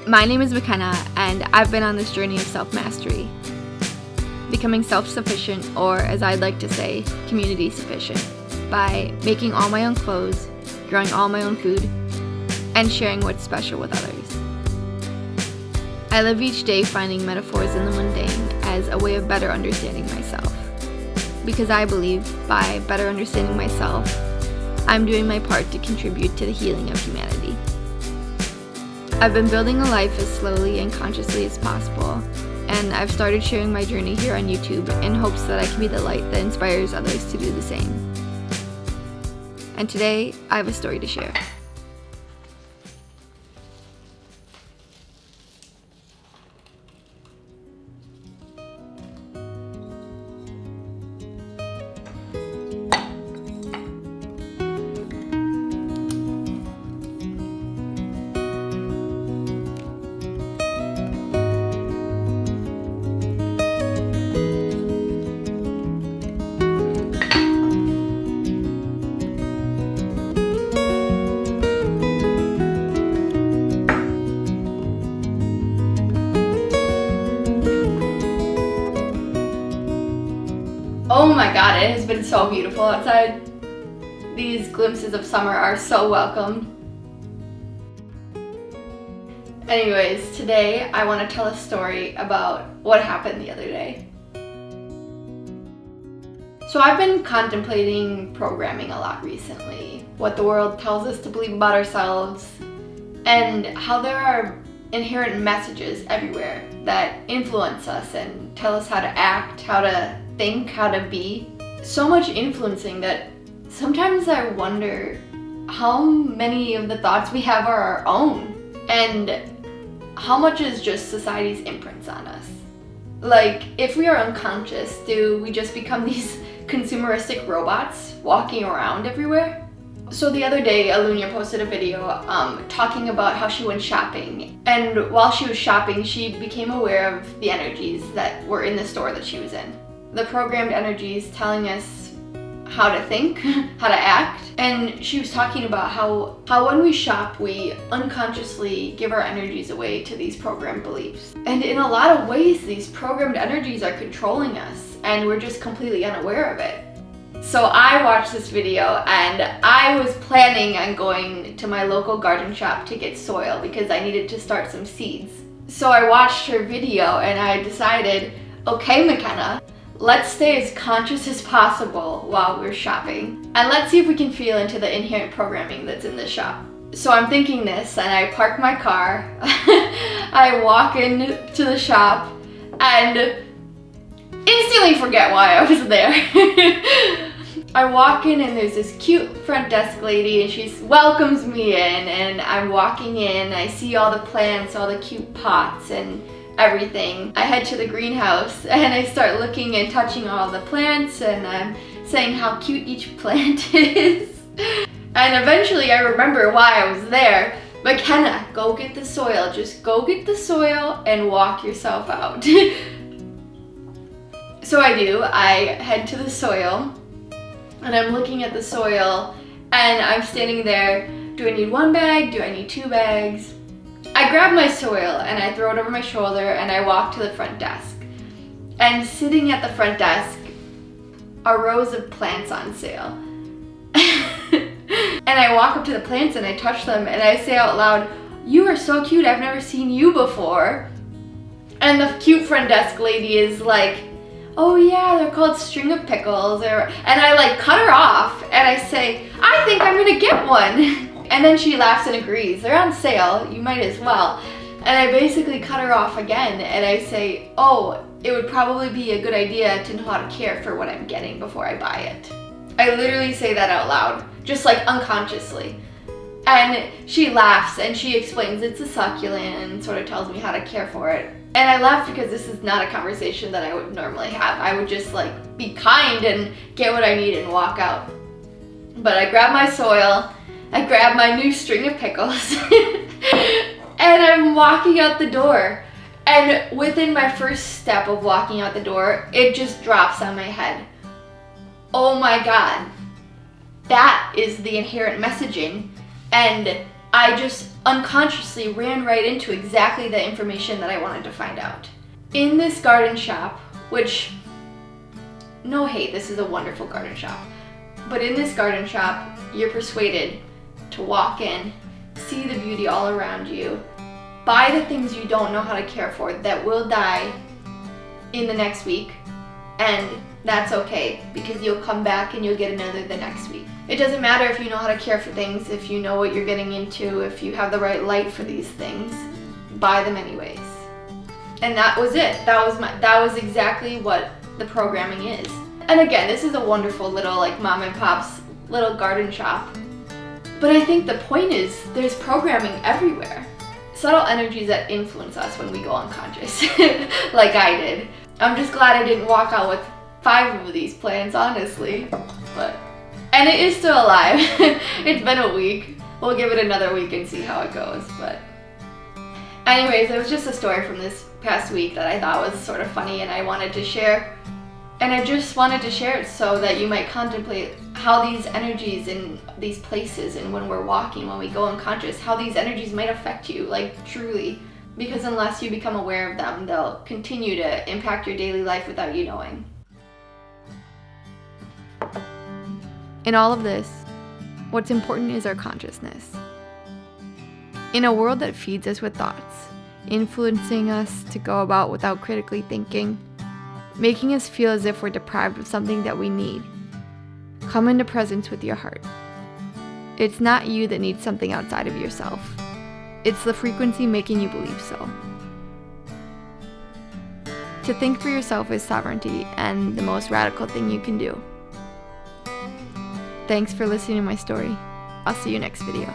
My name is McKenna, and I've been on this journey of self-mastery, becoming self-sufficient, or as I'd like to say, community sufficient, by making all my own clothes, growing all my own food, and sharing what's special with others. I live each day finding metaphors in the mundane as a way of better understanding myself, because I believe by better understanding myself, I'm doing my part to contribute to the healing of humanity. I've been building a life as slowly and consciously as possible, and I've started sharing my journey here on YouTube in hopes that I can be the light that inspires others to do the same. And today, I have a story to share. Oh my god, it has been so beautiful outside. These glimpses of summer are so welcomed. Anyways, today I want to tell a story about what happened the other day. So I've been contemplating programming a lot recently, what the world tells us to believe about ourselves, and how there are inherent messages everywhere that influence us and tell us how to act, how to think, how to be. So much influencing that sometimes I wonder how many of the thoughts we have are our own, and how much is just society's imprints on us. Like, if we are unconscious, do we just become these consumeristic robots walking around everywhere? So the other day, Alunia posted a video talking about how she went shopping, and while she was shopping, she became aware of the energies that were in the store that she was in. The programmed energies telling us how to think, how to act, and she was talking about how when we shop, we unconsciously give our energies away to these programmed beliefs. And in a lot of ways, these programmed energies are controlling us, and we're just completely unaware of it. So I watched this video, and I was planning on going to my local garden shop to get soil because I needed to start some seeds. So I watched her video and I decided, okay, McKenna, let's stay as conscious as possible while we're shopping, and let's see if we can feel into the inherent programming that's in the shop. So I'm thinking this, and I park my car, I walk into the shop, and instantly forget why I was there. I walk in and there's this cute front desk lady, and she welcomes me in, and I'm walking in, I see all the plants, all the cute pots and everything. I head to the greenhouse and I start looking and touching all the plants, and I'm saying how cute each plant is. And eventually I remember why I was there. McKenna, go get the soil. Just go get the soil and walk yourself out. So I do. I head to the soil and I'm looking at the soil, and I'm standing there. Do I need one bag? Do I need two bags? I grab my soil and I throw it over my shoulder, and I walk to the front desk. And sitting at the front desk are rows of plants on sale. And I walk up to the plants and I touch them and I say out loud, "You are so cute, I've never seen you before." And the cute front desk lady is like, "Oh yeah, they're called string of pickles." And I like cut her off and I say, "I think I'm gonna get one." And then she laughs and agrees. "They're on sale, you might as well." And I basically cut her off again and I say, "Oh, it would probably be a good idea to know how to care for what I'm getting before I buy it." I literally say that out loud, just like unconsciously. And she laughs and she explains it's a succulent and sort of tells me how to care for it. And I laugh because this is not a conversation that I would normally have. I would just like be kind and get what I need and walk out. But I grab my soil, I grab my new string of pickles, and I'm walking out the door. And within my first step of walking out the door, it just drops on my head. Oh my God, that is the inherent messaging. And I just unconsciously ran right into exactly the information that I wanted to find out. In this garden shop, which, no hate, this is a wonderful garden shop, but in this garden shop, you're persuaded to walk in, see the beauty all around you, buy the things you don't know how to care for that will die in the next week, and that's okay, because you'll come back and you'll get another the next week. It doesn't matter if you know how to care for things, if you know what you're getting into, if you have the right light for these things, buy them anyways. And that was it. That was exactly what the programming is. And again, this is a wonderful little like mom and pop's little garden shop. But I think the point is there's programming everywhere. Subtle energies that influence us when we go unconscious, like I did. I'm just glad I didn't walk out with 5 of these plants, honestly. And it is still alive. It's been a week. We'll give it another week and see how it goes. But anyways, it was just a story from this past week that I thought was sort of funny and I wanted to share. And I just wanted to share it so that you might contemplate how these energies in these places and when we're walking, when we go unconscious, how these energies might affect you, like truly. Because unless you become aware of them, they'll continue to impact your daily life without you knowing. In all of this, what's important is our consciousness. In a world that feeds us with thoughts, influencing us to go about without critically thinking, making us feel as if we're deprived of something that we need, come into presence with your heart. It's not you that needs something outside of yourself. It's the frequency making you believe so. To think for yourself is sovereignty and the most radical thing you can do. Thanks for listening to my story. I'll see you next video.